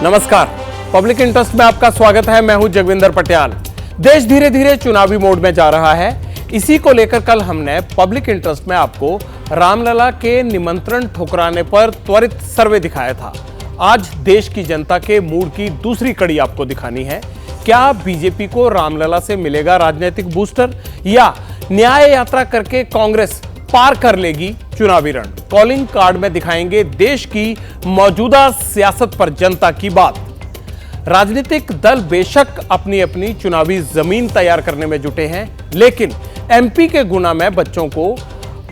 नमस्कार, public interest में आपका स्वागत है। मैं हूं जगविंदर पटियाल। देश धीरे धीरे चुनावी मोड में जा रहा है। इसी को लेकर कल हमने पब्लिक इंटरेस्ट में आपको रामलला के निमंत्रण ठुकराने पर त्वरित सर्वे दिखाया था। आज देश की जनता के मूड की दूसरी कड़ी आपको दिखानी है। क्या बीजेपी को रामलला से मिलेगा राजनीतिक बूस्टर या न्याय यात्रा करके कांग्रेस पार कर लेगी चुनावी रण? कॉलिंग कार्ड में दिखाएंगे देश की मौजूदा सियासत पर जनता की बात। राजनीतिक दल बेशक अपनी अपनी चुनावी जमीन तैयार करने में जुटे हैं, लेकिन एमपी के गुना में बच्चों को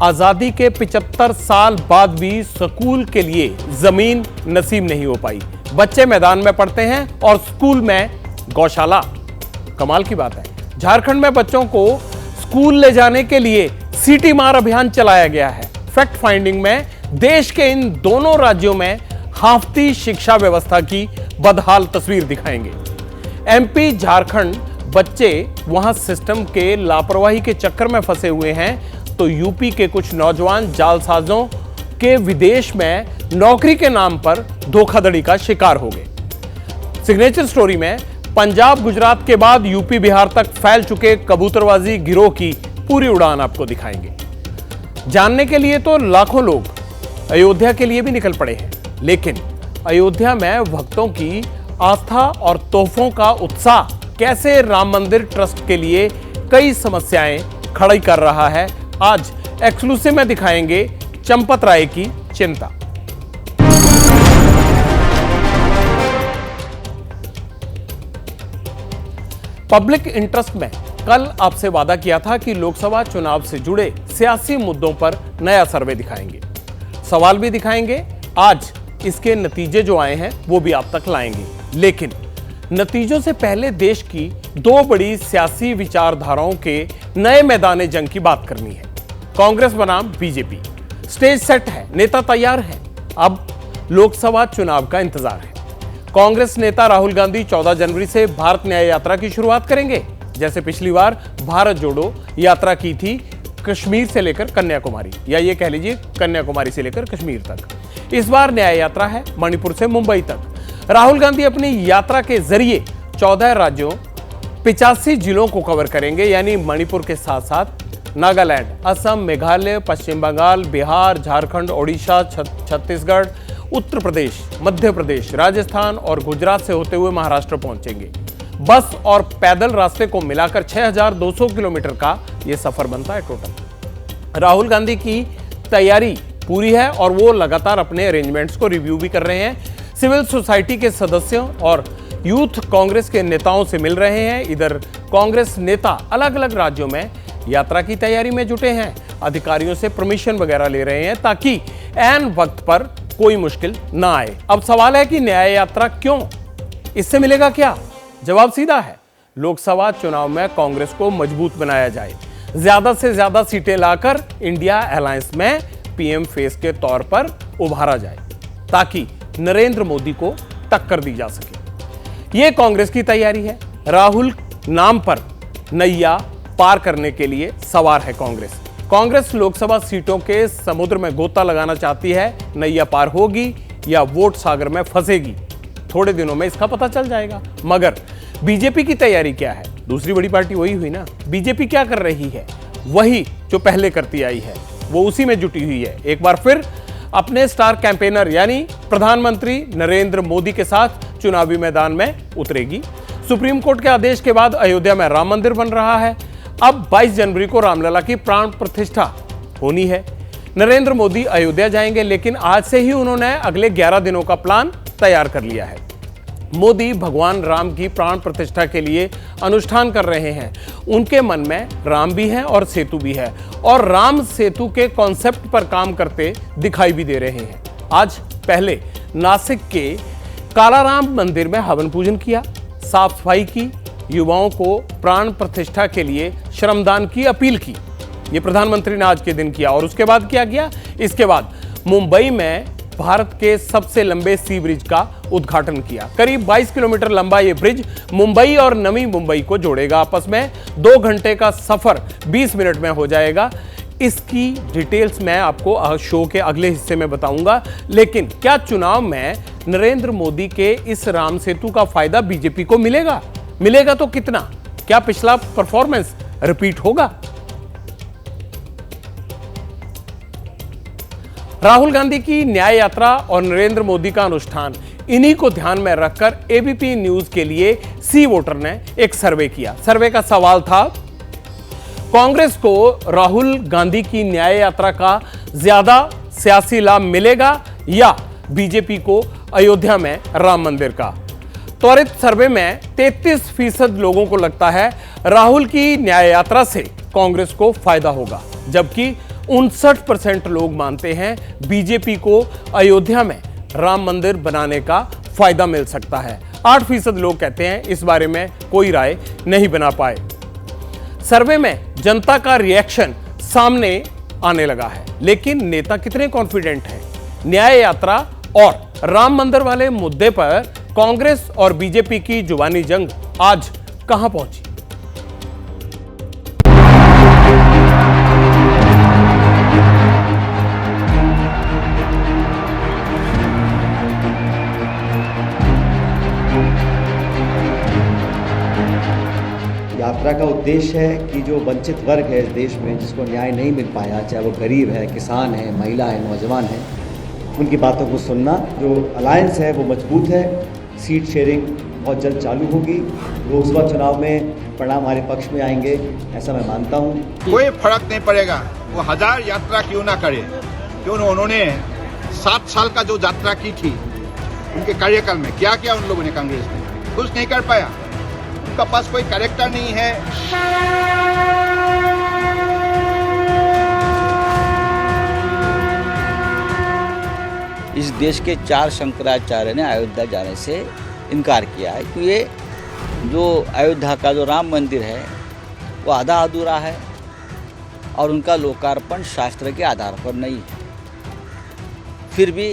आजादी के 75 साल बाद भी स्कूल के लिए जमीन नसीब नहीं हो पाई। बच्चे मैदान में पढ़ते हैं और स्कूल में गौशाला। कमाल की बात है, झारखंड में बच्चों को स्कूल ले जाने के लिए सिटी मार अभियान चलाया गया है। फैक्ट फाइंडिंग में देश के इन दोनों राज्यों में हाफती शिक्षा व्यवस्था की बदहाल तस्वीर दिखाएंगे। एमपी झारखंड बच्चे वहां सिस्टम के लापरवाही के चक्कर में फंसे हुए हैं, तो यूपी के कुछ नौजवान जालसाजों के विदेश में नौकरी के नाम पर धोखाधड़ी का शिकार हो गए। सिग्नेचर स्टोरी में पंजाब गुजरात के बाद यूपी बिहार तक फैल चुके कबूतरबाजी गिरोह की पूरी उड़ान आपको दिखाएंगे। जानने के लिए तो लाखों लोग अयोध्या के लिए भी निकल पड़े हैं, लेकिन अयोध्या में भक्तों की आस्था और तोहफों का उत्साह कैसे राम मंदिर ट्रस्ट के लिए कई समस्याएं खड़ी कर रहा है, आज एक्सक्लूसिव में दिखाएंगे चंपत राय की चिंता। पब्लिक इंटरेस्ट में कल आपसे वादा किया था कि लोकसभा चुनाव से जुड़े सियासी मुद्दों पर नया सर्वे दिखाएंगे, सवाल भी दिखाएंगे। आज इसके नतीजे जो आए हैं वो भी आप तक लाएंगे, लेकिन नतीजों से पहले देश की दो बड़ी सियासी विचारधाराओं के नए मैदान जंग की बात करनी है। कांग्रेस बनाम बीजेपी। स्टेज सेट है, नेता तैयार है, अब लोकसभा चुनाव का इंतजार है। कांग्रेस नेता राहुल गांधी 14 जनवरी से भारत न्याय यात्रा की शुरुआत करेंगे। जैसे पिछली बार भारत जोड़ो यात्रा की थी कश्मीर से लेकर कन्याकुमारी, या ये कह लीजिए कन्याकुमारी से लेकर कश्मीर तक। इस बार न्याय यात्रा है मणिपुर से मुंबई तक। राहुल गांधी अपनी यात्रा के जरिए 14 राज्यों 85 जिलों को कवर करेंगे, यानी मणिपुर के साथ साथ नागालैंड, असम, मेघालय, पश्चिम बंगाल, बिहार, झारखंड, ओडिशा, छत्तीसगढ़, उत्तर प्रदेश, मध्य प्रदेश, राजस्थान और गुजरात से होते हुए महाराष्ट्र पहुंचेंगे। बस और पैदल रास्ते को मिलाकर 6200 किलोमीटर का यह सफर बनता है टोटल। राहुल गांधी की तैयारी पूरी है और वो लगातार अपने अरेंजमेंट्स को रिव्यू भी कर रहे हैं। सिविल सोसाइटी के सदस्यों और यूथ कांग्रेस के नेताओं से मिल रहे हैं। इधर कांग्रेस नेता अलग अलग राज्यों में यात्रा की तैयारी में जुटे हैं, अधिकारियों से परमिशन वगैरह ले रहे हैं ताकि ऐन वक्त पर कोई मुश्किल ना आए। अब सवाल है कि न्याय यात्रा क्यों, इससे मिलेगा क्या? जवाब सीधा है, लोकसभा चुनाव में कांग्रेस को मजबूत बनाया जाए, ज्यादा से ज्यादा सीटें लाकर इंडिया अलायंस में पीएम फेस के तौर पर उभारा जाए ताकि नरेंद्र मोदी को टक्कर दी जा सके। यह कांग्रेस की तैयारी है। राहुल नाम पर नैया पार करने के लिए सवार है कांग्रेस। कांग्रेस लोकसभा सीटों के समुद्र में गोता लगाना चाहती है। नैया पार होगी या वोट सागर में फंसेगी, थोड़े दिनों में इसका पता चल जाएगा। मगर बीजेपी की तैयारी क्या है? दूसरी बड़ी पार्टी वही हुई ना। बीजेपी क्या कर रही है? वही जो पहले करती आई है, वो उसी में जुटी हुई है। एक बार फिर अपने स्टार कैंपेनर यानी प्रधानमंत्री नरेंद्र मोदी के साथ चुनावी मैदान में उतरेगी। सुप्रीम कोर्ट के आदेश के बाद अयोध्या में राम मंदिर बन रहा है। अब 22 जनवरी को रामलला की प्राण प्रतिष्ठा होनी है। नरेंद्र मोदी अयोध्या जाएंगे, लेकिन आज से ही उन्होंने अगले 11 दिनों का प्लान तैयार कर लिया है। मोदी भगवान राम की प्राण प्रतिष्ठा के लिए अनुष्ठान कर रहे हैं। उनके मन में राम भी है और सेतु भी है, और राम सेतु के कॉन्सेप्ट पर काम करते दिखाई भी दे रहे हैं। आज पहले नासिक के कालाराम मंदिर में हवन पूजन किया, साफ सफाई की, युवाओं को प्राण प्रतिष्ठा के लिए श्रमदान की अपील की। यह प्रधानमंत्री ने आज के दिन किया। और उसके बाद क्या किया? इसके बाद मुंबई में भारत के सबसे लंबे सी ब्रिज का उद्घाटन किया। करीब 22 किलोमीटर लंबा यह ब्रिज मुंबई और नवी मुंबई को जोड़ेगा आपस में। 2 घंटे का सफर 20 मिनट में हो जाएगा। इसकी डिटेल्स मैं आपको शो के अगले हिस्से में बताऊंगा। लेकिन क्या चुनाव में नरेंद्र मोदी के इस राम सेतु का फायदा बीजेपी को मिलेगा? मिलेगा तो कितना? क्या पिछला परफॉर्मेंस रिपीट होगा? राहुल गांधी की न्याय यात्रा और नरेंद्र मोदी का अनुष्ठान, इन्हीं को ध्यान में रखकर एबीपी न्यूज के लिए सी वोटर ने एक सर्वे किया। सर्वे का सवाल था, कांग्रेस को राहुल गांधी की न्याय यात्रा का ज्यादा सियासी लाभ मिलेगा या बीजेपी को अयोध्या में राम मंदिर का? त्वरित सर्वे में 33% लोगों को लगता है राहुल की न्याय यात्रा से कांग्रेस को फायदा होगा, जबकि 59% लोग मानते हैं बीजेपी को अयोध्या में राम मंदिर बनाने का फायदा मिल सकता है। 8% लोग कहते हैं इस बारे में कोई राय नहीं बना पाए। सर्वे में जनता का रिएक्शन सामने आने लगा है, लेकिन नेता कितने कॉन्फिडेंट हैं? न्याय यात्रा और राम मंदिर वाले मुद्दे पर कांग्रेस और बीजेपी की जुबानी जंग आज कहां पहुंची? यात्रा का उद्देश्य है कि जो वंचित वर्ग है इस देश में, जिसको न्याय नहीं मिल पाया, चाहे वो गरीब है, किसान है, महिला है, नौजवान है, उनकी बातों को सुनना। जो अलायंस है वो मजबूत है। सीट शेयरिंग बहुत जल्द चालू होगी। लोकसभा चुनाव में परिणाम हमारे पक्ष में आएंगे, ऐसा मैं मानता हूँ। कोई फर्क नहीं पड़ेगा, वो 1000 यात्रा क्यों ना करे, क्यों उन्होंने 7 साल का जो यात्रा की थी उनके कार्यकाल में क्या किया उन लोगों ने? कांग्रेस ने कुछ नहीं कर पाया। उनका पास कोई कैरेक्टर नहीं है। इस देश के 4 शंकराचार्य ने अयोध्या जाने से इनकार किया है कि ये जो अयोध्या का जो राम मंदिर है वो आधा अधूरा है और उनका लोकार्पण शास्त्र के आधार पर नहीं है। फिर भी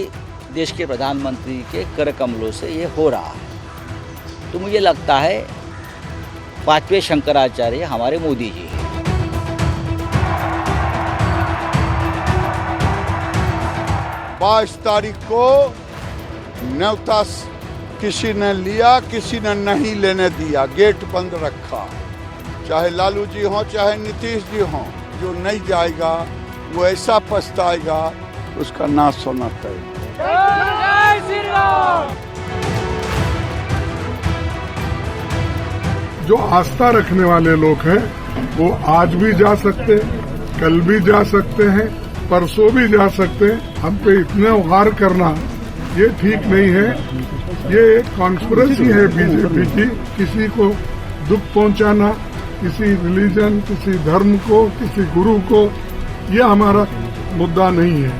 देश के प्रधानमंत्री के कर कमलों से ये हो रहा है। तो मुझे लगता है 5वें शंकराचार्य हमारे मोदी जी हैं। 22 तारीख को न्योता किसी ने लिया, किसी ने नहीं लेने दिया, गेट बंद रखा। चाहे लालू जी हों, चाहे नीतीश जी हों, जो नहीं जाएगा वो ऐसा पछताएगा, उसका नाश होना तय। जो आस्था रखने वाले लोग हैं वो आज भी जा सकते हैं, कल भी जा सकते हैं, परसों भी जा सकते हैं। हम पे इतने उगार करना ये ठीक नहीं है। ये एक कॉन्स्पिरेसी है बीजेपी की, किसी को दुख पहुंचाना, किसी रिलीजन, किसी धर्म को, किसी गुरु को, ये हमारा मुद्दा नहीं है।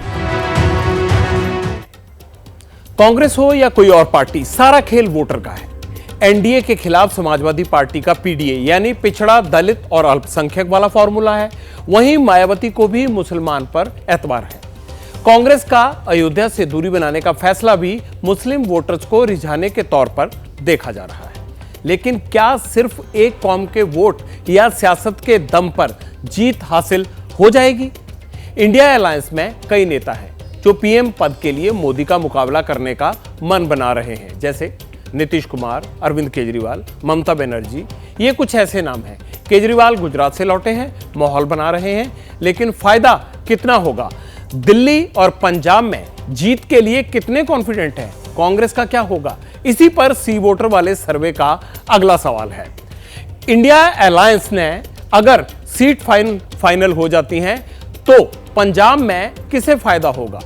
कांग्रेस हो या कोई और पार्टी, सारा खेल वोटर का है। एनडीए के खिलाफ समाजवादी पार्टी का पीडीए यानी पिछड़ा, दलित और अल्पसंख्यक वाला फॉर्मूला है। वहीं मायावती को भी मुसलमान पर एतबार है। कांग्रेस का अयोध्या से दूरी बनाने का फैसला भी मुस्लिम वोटर्स को रिझाने के तौर पर देखा जा रहा है। लेकिन क्या सिर्फ एक कौम के वोट या सियासत के दम पर जीत हासिल हो जाएगी? इंडिया अलायंस में कई नेता हैं जो पीएम पद के लिए मोदी का मुकाबला करने का मन बना रहे हैं, जैसे नीतीश कुमार, अरविंद केजरीवाल, ममता बनर्जी। ये कुछ ऐसे नाम हैं। केजरीवाल गुजरात से लौटे हैं, माहौल बना रहे हैं, लेकिन फायदा कितना होगा? दिल्ली और पंजाब में जीत के लिए कितने कॉन्फिडेंट हैं? कांग्रेस का क्या होगा? इसी पर सी वोटर वाले सर्वे का अगला सवाल है। इंडिया अलायंस ने अगर सीट फाइनल हो जाती हैं तो पंजाब में किसे फायदा होगा?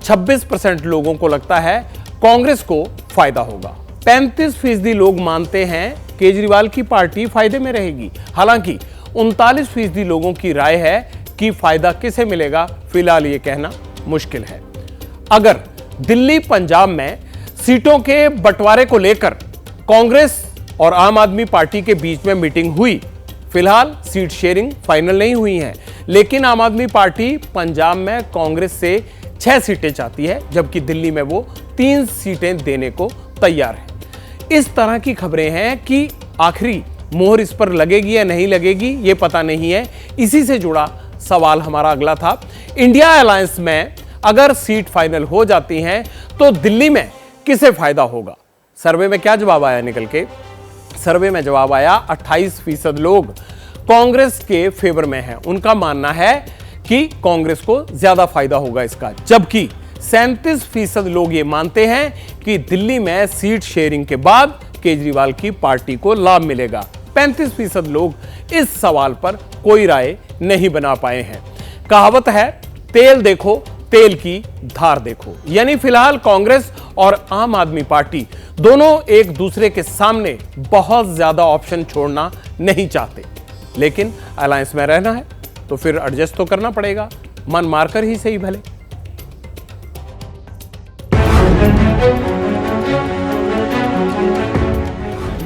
26% लोगों को लगता है कांग्रेस को फायदा होगा। 35% लोग मानते हैं केजरीवाल की पार्टी फायदे में रहेगी। हालांकि 39% लोगों की राय है कि फायदा किसे मिलेगा, फिलहाल ये कहना मुश्किल है। अगर दिल्ली पंजाब में सीटों के बंटवारे को लेकर कांग्रेस और आम आदमी पार्टी के बीच में मीटिंग हुई, फिलहाल सीट शेयरिंग फाइनल नहीं हुई है, लेकिन आम आदमी पार्टी पंजाब में कांग्रेस से 6 सीटें चाहती है, जबकि दिल्ली में वो 3 सीटें देने को तैयार है। इस तरह की खबरें हैं कि आखिरी मोहर इस पर लगेगी या नहीं लगेगी ये पता नहीं है। इसी से जुड़ा सवाल हमारा अगला था। इंडिया अलायंस में अगर सीट फाइनल हो जाती हैं तो दिल्ली में किसे फायदा होगा? सर्वे में क्या जवाब आया निकल के? सर्वे में जवाब आया 28% लोग कांग्रेस के फेवर में हैं। उनका मानना है कि कांग्रेस को ज्यादा फायदा होगा इसका, जबकि 37% लोग ये मानते हैं कि दिल्ली में सीट शेयरिंग के बाद केजरीवाल की पार्टी को लाभ मिलेगा। 35% लोग इस सवाल पर कोई राय नहीं बना पाए हैं। कहावत है, तेल देखो तेल की धार देखो, यानी फिलहाल कांग्रेस और आम आदमी पार्टी दोनों एक दूसरे के सामने बहुत ज्यादा ऑप्शन छोड़ना नहीं चाहते, लेकिन अलायंस में रहना है तो फिर एडजस्ट तो करना पड़ेगा, मन मारकर ही सही भले।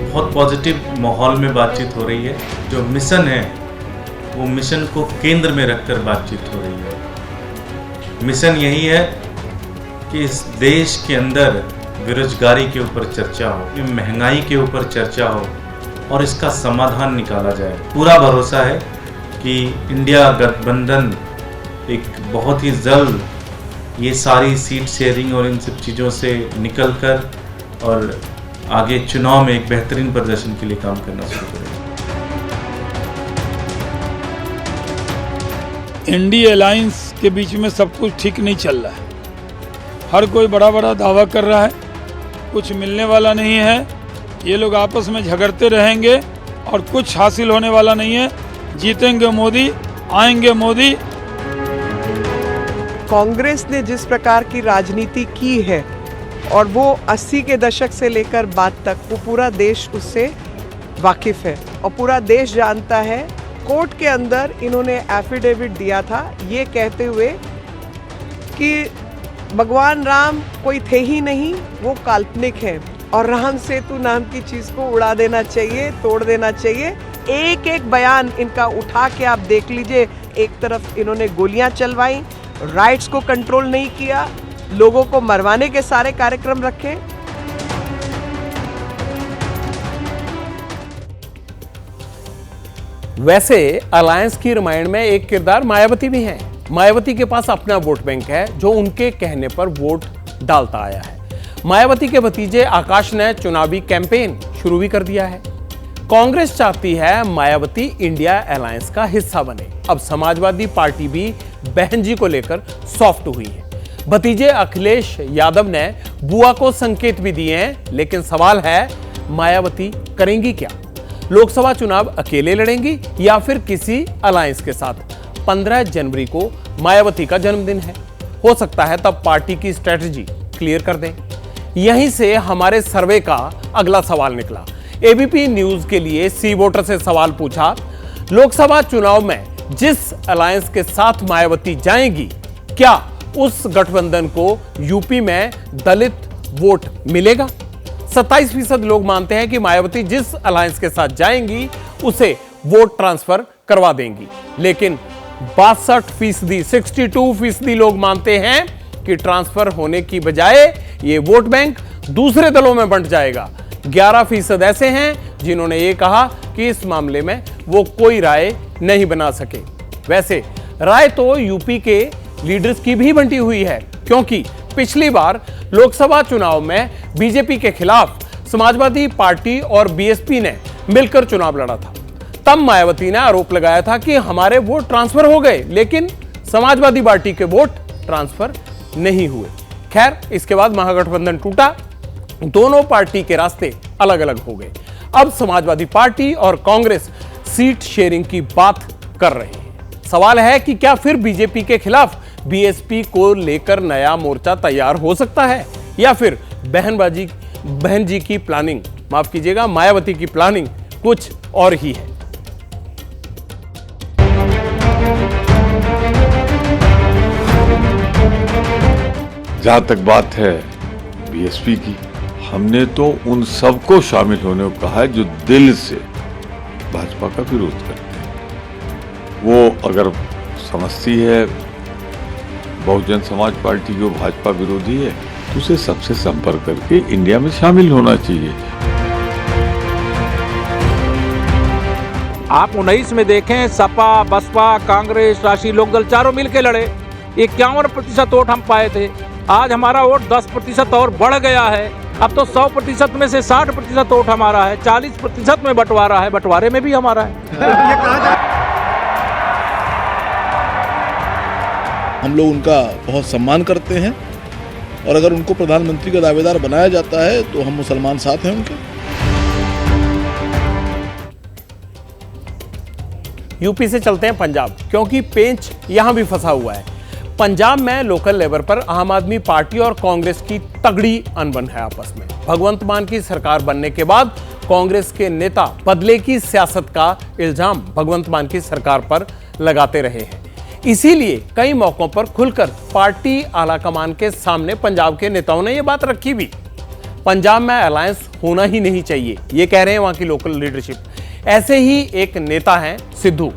बहुत पॉजिटिव माहौल में बातचीत हो रही है। जो मिशन है वो मिशन को केंद्र में रखकर बातचीत हो रही है। मिशन यही है कि इस देश के अंदर बेरोजगारी के ऊपर चर्चा हो, महंगाई के ऊपर चर्चा हो और इसका समाधान निकाला जाए। पूरा भरोसा है कि इंडिया गठबंधन एक बहुत ही जल्द ये सारी सीट शेयरिंग और इन सब चीज़ों से निकलकर और आगे चुनाव में एक बेहतरीन प्रदर्शन के लिए काम करना शुरू करेगा। इंडिया अलायंस के बीच में सब कुछ ठीक नहीं चल रहा है। हर कोई बड़ा बड़ा दावा कर रहा है, कुछ मिलने वाला नहीं है। ये लोग आपस में झगड़ते रहेंगे और कुछ हासिल होने वाला नहीं है। जीतेंगे मोदी, आएंगे मोदी। कांग्रेस ने जिस प्रकार की राजनीति की है और वो 80 के दशक से लेकर बाद तक, वो पूरा देश उससे वाकिफ है और पूरा देश जानता है। कोर्ट के अंदर इन्होंने एफिडेविट दिया था ये कहते हुए कि भगवान राम कोई थे ही नहीं, वो काल्पनिक है और राम सेतु नाम की चीज को उड़ा देना चाहिए, तोड़ देना चाहिए। एक एक बयान इनका उठा के आप देख लीजिए। एक तरफ इन्होंने गोलियां चलवाई, राइट्स को कंट्रोल नहीं किया, लोगों को मरवाने के सारे कार्यक्रम रखे। वैसे अलायंस की रामायण में एक किरदार मायावती भी है। मायावती के पास अपना वोट बैंक है जो उनके कहने पर वोट डालता आया है। मायावती के भतीजे आकाश ने चुनावी कैंपेन शुरू भी कर दिया है। कांग्रेस चाहती है मायावती इंडिया अलायंस का हिस्सा बने। अब समाजवादी पार्टी भी बहन जी को लेकर सॉफ्ट हुई है। भतीजे अखिलेश यादव ने बुआ को संकेत भी दिए हैं, लेकिन सवाल है मायावती करेंगी क्या? लोकसभा चुनाव अकेले लड़ेंगी या फिर किसी अलायंस के साथ? 15 जनवरी को मायावती का जन्मदिन है, हो सकता है तब पार्टी की स्ट्रेटजी क्लियर कर दें। यहीं से हमारे सर्वे का अगला सवाल निकला। एबीपी न्यूज के लिए सी वोटर से सवाल पूछा, लोकसभा चुनाव में जिस अलायंस के साथ मायावती जाएंगी, क्या उस गठबंधन को यूपी में दलित वोट मिलेगा? 27% लोग मानते हैं कि मायावती जिस अलायंस के साथ जाएंगी उसे वोट ट्रांसफर करवा देंगी, लेकिन 62%, 62% लोग मानते हैं कि ट्रांसफर होने की बजाय ये वोट बैंक दूसरे दलों में बंट जाएगा। 11% ऐसे हैं जिन्होंने ये कहा कि इस मामले में वो कोई राय नहीं बना सके। वैसे राय तो यूपी के लीडर्स की भी बंटी हुई है, क्योंकि पिछली बार लोकसभा चुनाव में बीजेपी के खिलाफ समाजवादी पार्टी और बीएसपी ने मिलकर चुनाव लड़ा था। तब मायावती ने आरोप लगाया था कि हमारे वोट ट्रांसफर हो गए, लेकिन समाजवादी पार्टी के वोट ट्रांसफर नहीं हुए। खैर, इसके बाद महागठबंधन टूटा, दोनों पार्टी के रास्ते अलग अलग हो गए। अब समाजवादी पार्टी और कांग्रेस सीट शेयरिंग की बात कर रहे हैं। सवाल है कि क्या फिर बीजेपी के खिलाफ बीएसपी को लेकर नया मोर्चा तैयार हो सकता है, या फिर बहन जी की प्लानिंग, माफ कीजिएगा, मायावती की प्लानिंग कुछ और ही है। जहां तक बात है बीएसपी की, हमने तो उन सबको शामिल होने को कहा है जो दिल से भाजपा का विरोध करते हैं। वो अगर समझती है बहुजन समाज पार्टी जो भाजपा विरोधी है, तो उसे सबसे संपर्क करके इंडिया में शामिल होना चाहिए। आप 19 में देखें, सपा, बसपा, कांग्रेस, राष्ट्रीय लोकदल चारों मिलकर लड़े। 51% वोट हम पाए थे। आज हमारा वोट 10% और बढ़ गया है। अब तो 100% में से 60% वोट हमारा है, 40% में बंटवारा है, बंटवारे में भी हमारा है। हम लोग उनका बहुत सम्मान करते हैं और अगर उनको प्रधानमंत्री का दावेदार बनाया जाता है तो हम मुसलमान साथ हैं उनके। यूपी से चलते हैं पंजाब, क्योंकि पेंच यहां भी फंसा हुआ है। पंजाब में लोकल लेवल पर आम आदमी पार्टी और कांग्रेस की तगड़ी अनबन है आपस में। भगवंत मान की सरकार बनने के बाद कांग्रेस के नेता बदले की सियासत का इल्जाम भगवंत मान की सरकार पर लगाते रहे हैं। इसीलिए कई मौकों पर खुलकर पार्टी आलाकमान के सामने पंजाब के नेताओं ने यह बात रखी भी। पंजाब में अलायंस होना ही नहीं चाहिए, ये कह रहे हैं वहां की लोकल लीडरशिप। ऐसे ही एक नेता हैं सिद्धू,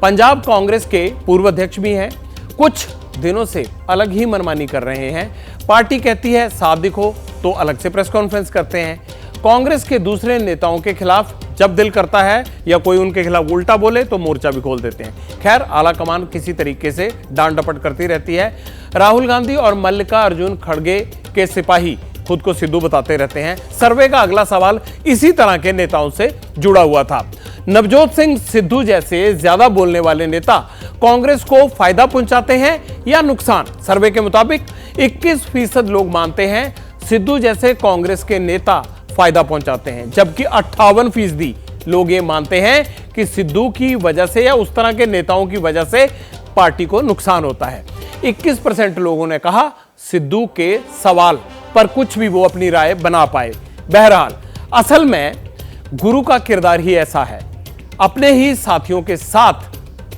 पंजाब कांग्रेस के पूर्व अध्यक्ष भी हैं। कुछ दिनों से अलग ही मनमानी कर रहे हैं। पार्टी कहती है साथ दिखो तो अलग से प्रेस कॉन्फ्रेंस करते हैं। कांग्रेस के दूसरे नेताओं के खिलाफ जब दिल करता है या कोई उनके खिलाफ उल्टा बोले तो मोर्चा भी खोल देते हैं। खैर, आलाकमान किसी तरीके से डांट डपट करती रहती है। राहुल गांधी और मल्लिकार्जुन खड़गे के सिपाही खुद को सिद्धू बताते रहते हैं। सर्वे का अगला सवाल इसी तरह के नेताओं से जुड़ा हुआ था। नवजोत सिंह सिद्धू जैसे ज्यादा बोलने वाले नेता कांग्रेस को फायदा पहुंचाते हैं या नुकसान? सर्वे के मुताबिक 21% लोग मानते हैं सिद्धू जैसे कांग्रेस के नेता फायदा पहुंचाते हैं, जबकि 58% लोग ये मानते हैं कि सिद्धू की वजह से या उस तरह के नेताओं की वजह से पार्टी को नुकसान होता है। 21% लोगों ने कहा सिद्धू के सवाल पर कुछ भी वो अपनी राय बना पाए। बहरहाल, असल में गुरु का किरदार ही ऐसा है, अपने ही साथियों के साथ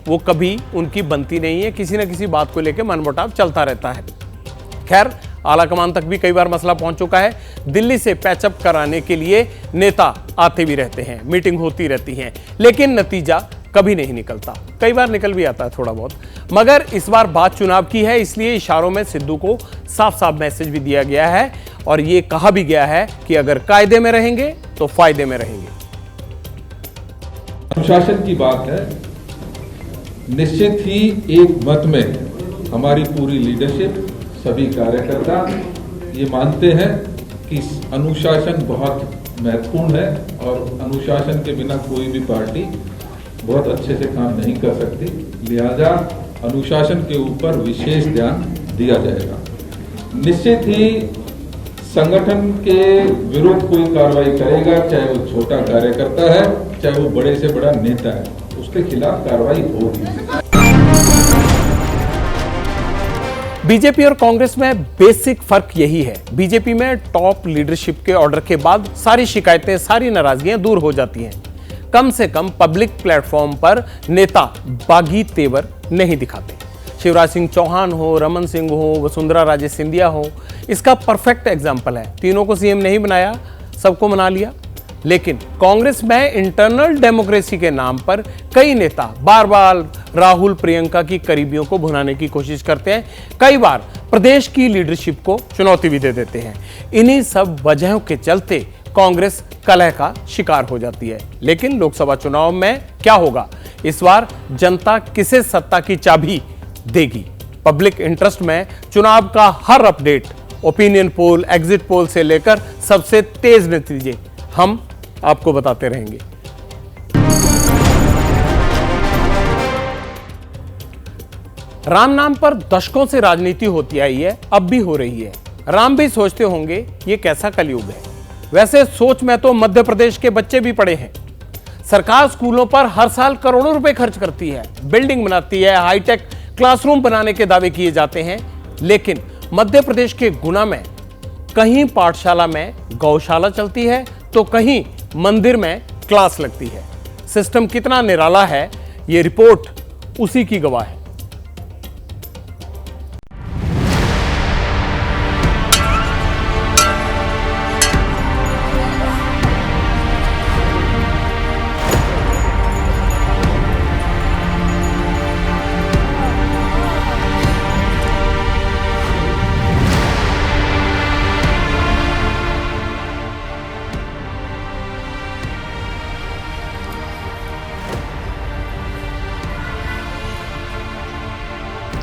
वो कभी उनकी बनती नहीं है, किसी न किसी बात को लेकर मनमुटाव चलता रहता है। खैर, आलाकमान तक भी कई बार मसला पहुंच चुका है। दिल्ली से पैचअप कराने के लिए नेता आते भी रहते हैं, मीटिंग होती रहती है, लेकिन नतीजा कभी नहीं निकलता। कई बार निकल भी आता है थोड़ा बहुत, मगर इस बार बात चुनाव की है, इसलिए इशारों में सिद्धू को साफ साफ मैसेज भी दिया गया है और ये कहा भी गया है कि अगर कायदे में रहेंगे तो फायदे में रहेंगे। अनुशासन की बात है, निश्चित ही एक मत में हमारी पूरी लीडरशिप, सभी कार्यकर्ता ये मानते हैं कि अनुशासन बहुत महत्वपूर्ण है और अनुशासन के बिना कोई भी पार्टी बहुत अच्छे से काम नहीं कर सकती। लिहाजा अनुशासन के ऊपर विशेष ध्यान दिया जाएगा। निश्चित ही संगठन के विरुद्ध कोई कार्रवाई करेगा, चाहे वो छोटा कार्यकर्ता है, चाहे वो बड़े से बड़ा नेता है, उसके खिलाफ कार्रवाई होगी। बीजेपी और कांग्रेस में बेसिक फर्क यही है, बीजेपी में टॉप लीडरशिप के ऑर्डर के बाद सारी शिकायतें, सारी नाराजगियां दूर हो जाती हैं। कम से कम पब्लिक प्लेटफॉर्म पर नेता बागी तेवर नहीं दिखाते। शिवराज सिंह चौहान हो, रमन सिंह हो, वसुंधरा राजे सिंधिया हो, इसका परफेक्ट एग्जाम्पल है। तीनों को सीएम नहीं बनाया, सबको मना लिया। लेकिन कांग्रेस में इंटरनल डेमोक्रेसी के नाम पर कई नेता बार बार राहुल प्रियंका की करीबियों को भुनाने की कोशिश करते हैं। कई बार प्रदेश की लीडरशिप को चुनौती भी दे देते हैं। इन्हीं सब वजहों के चलते कांग्रेस कलह का शिकार हो जाती है। लेकिन लोकसभा चुनाव में क्या होगा, इस बार जनता किसे सत्ता की चाबी देगी? पब्लिक इंटरेस्ट में चुनाव का हर update, opinion poll, exit poll से लेकर सबसे तेज नतीजे हम आपको बताते रहेंगे। राम नाम पर दशकों से राजनीति होती आई है, अब भी हो रही है। राम भी सोचते होंगे ये कैसा कलयुग है। वैसे सोच में तो मध्य प्रदेश के बच्चे भी पड़े हैं। सरकार स्कूलों पर हर साल करोड़ों रुपए खर्च करती है, बिल्डिंग बनाती है, हाईटेक क्लासरूम बनाने के दावे किए जाते हैं। लेकिन मध्य प्रदेश के गुना में कहीं पाठशाला में गौशाला चलती है तो कहीं मंदिर में क्लास लगती है। सिस्टम कितना निराला है, ये रिपोर्ट उसी की गवाह है।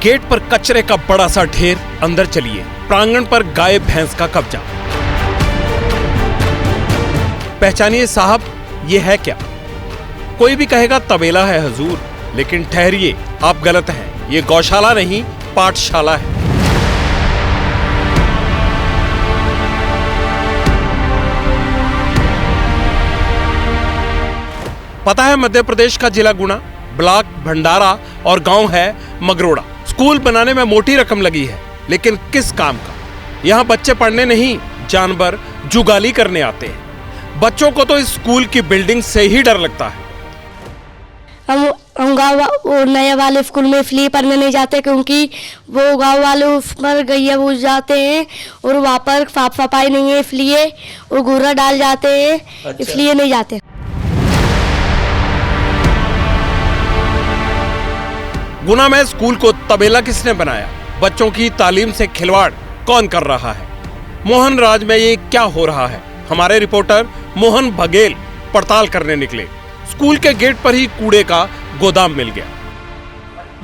गेट पर कचरे का बड़ा सा ढेर, अंदर चलिए। प्रांगण पर गाय भैंस का कब्जा। पहचानिए साहब, ये है क्या? कोई भी कहेगा तबेला है हुजूर, लेकिन ठहरिए, आप गलत हैं। ये गौशाला नहीं, पाठशाला है। पता है मध्य प्रदेश का जिला गुना, ब्लॉक भंडारा और गांव है मगरोड़ा। स्कूल बनाने में मोटी रकम लगी है, लेकिन किस काम का? यहाँ बच्चे पढ़ने नहीं, जानवर जुगाली करने आते हैं। बच्चों को तो इस स्कूल की बिल्डिंग से ही डर लगता है। हम गाँव नए वाले स्कूल में इसलिए पढ़ने नहीं जाते क्योंकि वो गाँव वाले उस पर गैया भूस जाते हैं और वहाँ पर साफ सफाई नहीं है, इसलिए वो घूरा डाल जाते हैं। इसलिए नहीं जाते। गुना में स्कूल को तबेला किसने बनाया? बच्चों की तालीम से खिलवाड़ कौन कर रहा है? मोहन राज में ये क्या हो रहा है? हमारे रिपोर्टर मोहन बघेल पड़ताल करने निकले। स्कूल के गेट पर ही कूड़े का गोदाम मिल गया।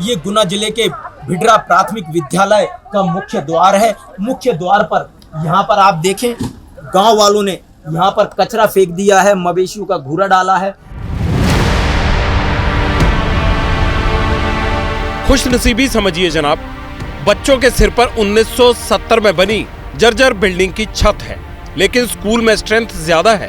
ये गुना जिले के भिडरा प्राथमिक विद्यालय का मुख्य द्वार है। मुख्य द्वार पर यहाँ पर आप देखें, गांव वालों ने यहाँ पर कचरा फेंक दिया है, मवेशियों का घूरा डाला है। खुशनसीबी समझिए जनाब, बच्चों के सिर पर 1970 में बनी जर्जर बिल्डिंग की छत है, लेकिन स्कूल में स्ट्रेंथ ज्यादा है।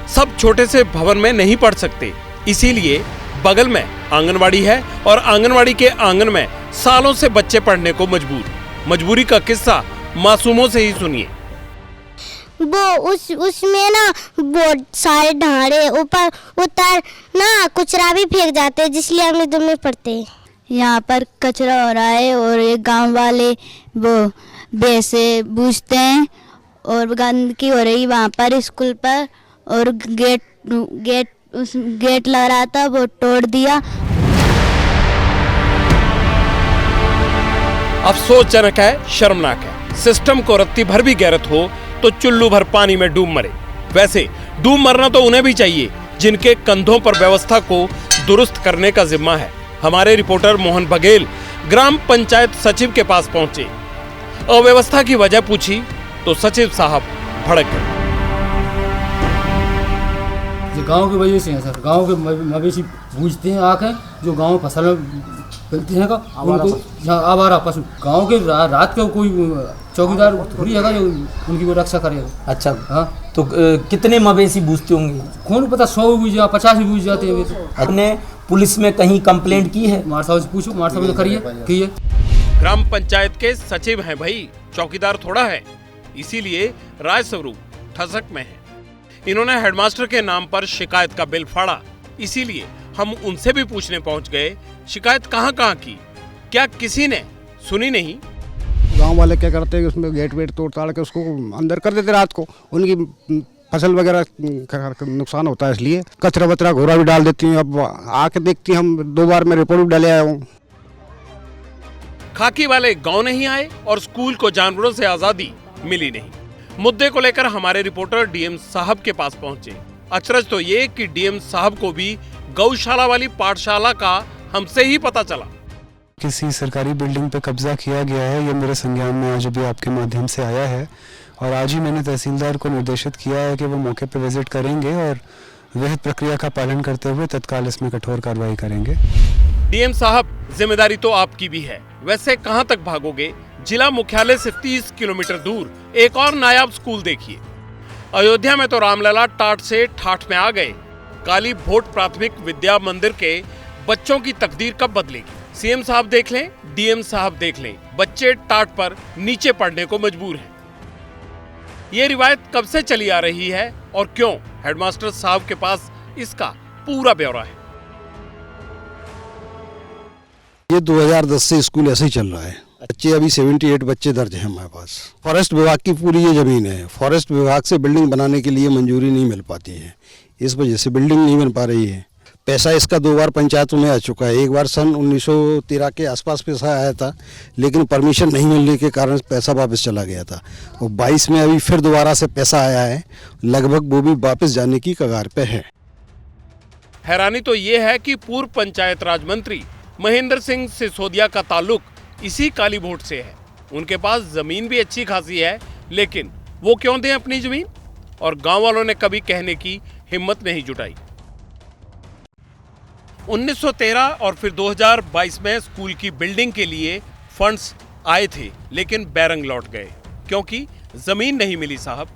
सब छोटे से भवन में नहीं पढ़ सकते, इसीलिए बगल में आंगनवाड़ी है और आंगनवाड़ी के आंगन में सालों से बच्चे पढ़ने को मजबूर। मजबूरी का किस्सा मासूमों से ही सुनिए। वो उसमें ना बहुत सारे ढांडे ऊपर उतर ना कचरा भी फेंक जाते हैं, जिसलिए हम इधर में पढ़ते हैं। यहाँ पर कचरा हो रहा है और ये गांव वाले वो भैंसे बूझते हैं और गंदगी हो रही वहाँ पर स्कूल पर। और गेट लग रहा था, वो तोड़ दिया। अफसोसजनक है, शर्मनाक है। सिस्टम को रत्ती भर भी गैरत हो तो चुल्लू भर पानी में डूब मरे। वैसे डूब मरना तो उन्हें भी चाहिए जिनके कंधों पर व्यवस्था को दुरुस्त करने का जिम्मा है। हमारे रिपोर्टर मोहन बघेल ग्राम पंचायत सचिव के पास पहुंचे। अव्यवस्था की वजह पूछी तो सचिव साहब भड़क गए। गांव की वजह से है सर, गांव के मवेशी बूझते हैं आके, जो गांव में फसल बनती है उनको आवारा पशु। गांव के रात को कोई चौकीदार थोड़ी है जो उनकी वो रक्षा करेगा। अच्छा हाँ, तो कितने मवेशी बूझते होंगे? कौन पता, 100 बूझ जा 50 भी बूझ जाते हैं। अपने पुलिस में कहीं कंप्लेंट की है? मार साहब से पूछो, मार साहब तो करिए। ग्राम पंचायत के सचिव हैं भाई, चौकीदार थोड़ा है, इसीलिए राजस्वरूप ठसक में है। इन्होंने हेडमास्टर के नाम पर शिकायत का बिल फाड़ा, इसीलिए हम उनसे भी पूछने पहुंच गए, शिकायत कहां की? क्या किसी ने सुनी नहीं? गांव वाले क्या करते हैं, उसमें गेट वेट तोड़ ताड़ के उसको अंदर कर देते रात को। उनकी फसल वगैरह नुकसान होता है, इसलिए कचरा वचरा घोरा भी डाल देती हैं। अब आके देखती, हम 2 बार में रिपोर्ट भी डाले आया हूँ। खाकी वाले गांव नहीं आए और स्कूल को जानवरों से आजादी मिली नहीं। मुद्दे को लेकर हमारे रिपोर्टर डीएम साहब के पास पहुंचे। अचरज तो ये कि डीएम साहब को भी गौशाला वाली पाठशाला का हमसे ही पता चला। किसी सरकारी बिल्डिंग पे कब्जा किया गया है, ये मेरे संज्ञान में आज भी आपके माध्यम से आया है और आज ही मैंने तहसीलदार को निर्देशित किया है कि वो मौके पर विजिट करेंगे और विहित प्रक्रिया का पालन करते हुए तत्काल इसमें कठोर कार्रवाई करेंगे। डीएम साहब, जिम्मेदारी तो आपकी भी है, वैसे कहां तक भागोगे? जिला मुख्यालय से 30 किलोमीटर दूर एक और नायाब स्कूल देखिए। अयोध्या में तो रामलला टाट से ठाठ में आ गए। काली भोट प्राथमिक विद्या मंदिर के बच्चों की तकदीर कब बदलेगी? सीएम साहब देख लें, डीएम साहब देख लें, बच्चे टाट पर नीचे पढ़ने को मजबूर हैं। ये रिवायत कब से चली आ रही है और क्यों? हेडमास्टर साहब के पास इसका पूरा ब्यौरा है। ये 2010 से स्कूल ऐसे ही चल रहा है। बच्चे अभी 78 बच्चे दर्ज हैं हमारे पास। फॉरेस्ट विभाग की पूरी ये जमीन है। फॉरेस्ट विभाग से बिल्डिंग बनाने के लिए मंजूरी नहीं मिल पाती है, इस वजह से बिल्डिंग नहीं बन पा रही है। पैसा इसका 2 बार पंचायतों में आ चुका है। एक बार सन 1913 के आसपास पैसा आया था, लेकिन परमिशन नहीं मिलने के कारण पैसा वापस चला गया था। और 22 में अभी फिर दोबारा से पैसा आया है, लगभग वो भी वापस जाने की कगार पे है। हैरानी तो ये है कि पूर्व पंचायत राज मंत्री महेंद्र सिंह सिसोदिया का ताल्लुक इसी काली भोट से है। उनके पास जमीन भी अच्छी खासी है, लेकिन वो क्यों दें अपनी जमीन? और गांव वालों ने कभी कहने की हिम्मत नहीं जुटाई। 1913 और फिर 2022 में स्कूल की बिल्डिंग के लिए फंड्स आए थे, लेकिन बैरंग लौट गए क्योंकि जमीन नहीं मिली साहब।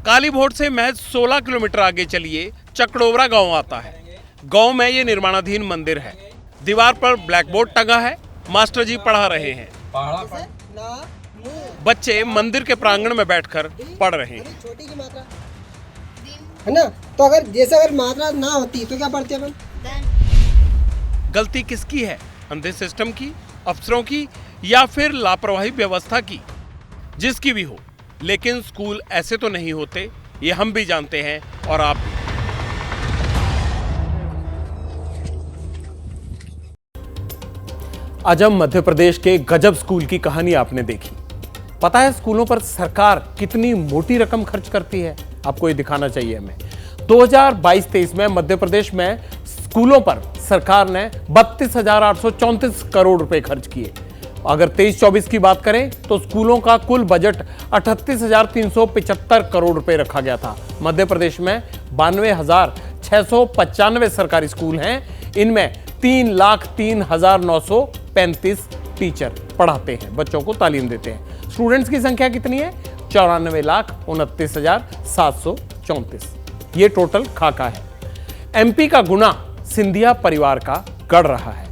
कालीभोट से महज 16 किलोमीटर आगे चलिए, चकड़ोवरा गांव आता है। गांव में ये निर्माणाधीन मंदिर है। दीवार पर ब्लैक बोर्ड टंगा है, मास्टर जी पढ़ा रहे हैं। बच्चे मंदिर के प्रांगण में बैठकर पढ़ रहे हैं। छोटी की मात्रा है ना, तो अगर मात्रा ना होती तो क्या पढ़ते अपन? गलती किसकी है? अंधे सिस्टम की, अफसरों की, या फिर लापरवाही व्यवस्था की? जिसकी भी हो, लेकिन स्कूल ऐसे तो नहीं होते, ये हम भी जानते हैं और आप भी। आज हम मध्य प्रदेश के गजब स्कूल की कहानी आपने देखी। पता है स्कूलों पर सरकार कितनी मोटी रकम खर्च करती है? आपको ये दिखाना चाहिए हमें। 2022-23 में मध्य प्रदेश में स्कूलों पर सरकार ने 32,834 करोड़ रुपए खर्च किए। अगर 23-24 की बात करें तो स्कूलों का कुल बजट 38,375 करोड़ रुपए रखा गया था। मध्य प्रदेश में 92,695 सरकारी स्कूल हैं। इनमें 3,03,935 टीचर पढ़ाते हैं, बच्चों को तालीम देते हैं। स्टूडेंट्स की संख्या कितनी है? 94,29,734। ये टोटल खाका है। एमपी का गुना सिंधिया परिवार का गढ़ रहा है।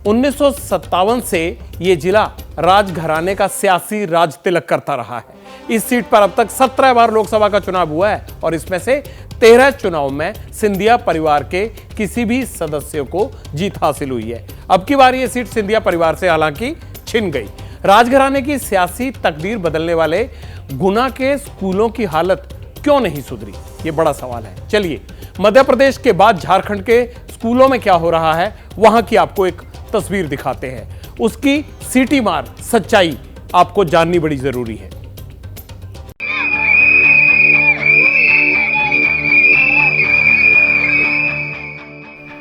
1957 से ये जिला राजघराने का सियासी राज तिलक करता रहा है। इस सीट पर अब तक 17 बार लोकसभा का चुनाव हुआ है और इसमें से 13 चुनाव में सिंधिया परिवार के किसी भी सदस्य को जीत हासिल हुई है। अब की बार ये सीट सिंधिया परिवार से हालांकि छिन गई। राजघराने की सियासी तकदीर बदलने वाले गुना के स्कूलों की हालत क्यों नहीं सुधरी? ये बड़ा सवाल है। चलिए मध्य प्रदेश के बाद झारखंड के स्कूलों में क्या हो रहा है, वहां की आपको एक तस्वीर दिखाते हैं। उसकी सीटी मार सच्चाई आपको जाननी बड़ी जरूरी है।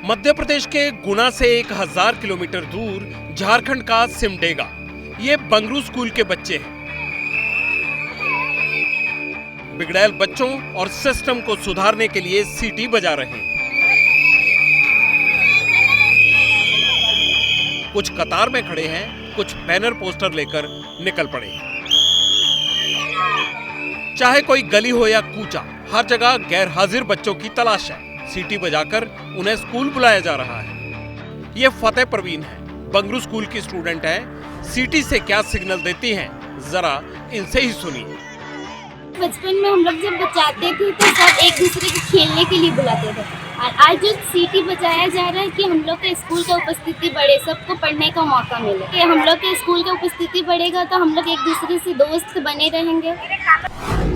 मध्य प्रदेश के गुना से 1000 किलोमीटर दूर झारखंड का सिमडेगा। ये बंगरू स्कूल के बच्चे हैं। बिगड़ैल बच्चों और सिस्टम को सुधारने के लिए सीटी बजा रहे हैं। कुछ कतार में खड़े हैं, कुछ बैनर पोस्टर लेकर निकल पड़े हैं। चाहे कोई गली हो या कूचा, हर जगह गैर हाजिर बच्चों की तलाश है। सीटी बजाकर उन्हें स्कूल बुलाया जा रहा है। ये फतेह परवीन है, बंगरू स्कूल की स्टूडेंट है। सीटी से क्या सिग्नल देती हैं, जरा इनसे ही सुनिए। बचपन में हम लोग जब बचाते थे तो सब एक दूसरे को खेलने के लिए बुलाते थे, और आज जो सीटी बजाया जा रहा है कि हम लोग के स्कूल का उपस्थिति बढ़े, सबको पढ़ने का मौका मिले। कि हम लोग के स्कूल का उपस्थिति बढ़ेगा तो हम लोग एक दूसरे से दोस्त बने रहेंगे।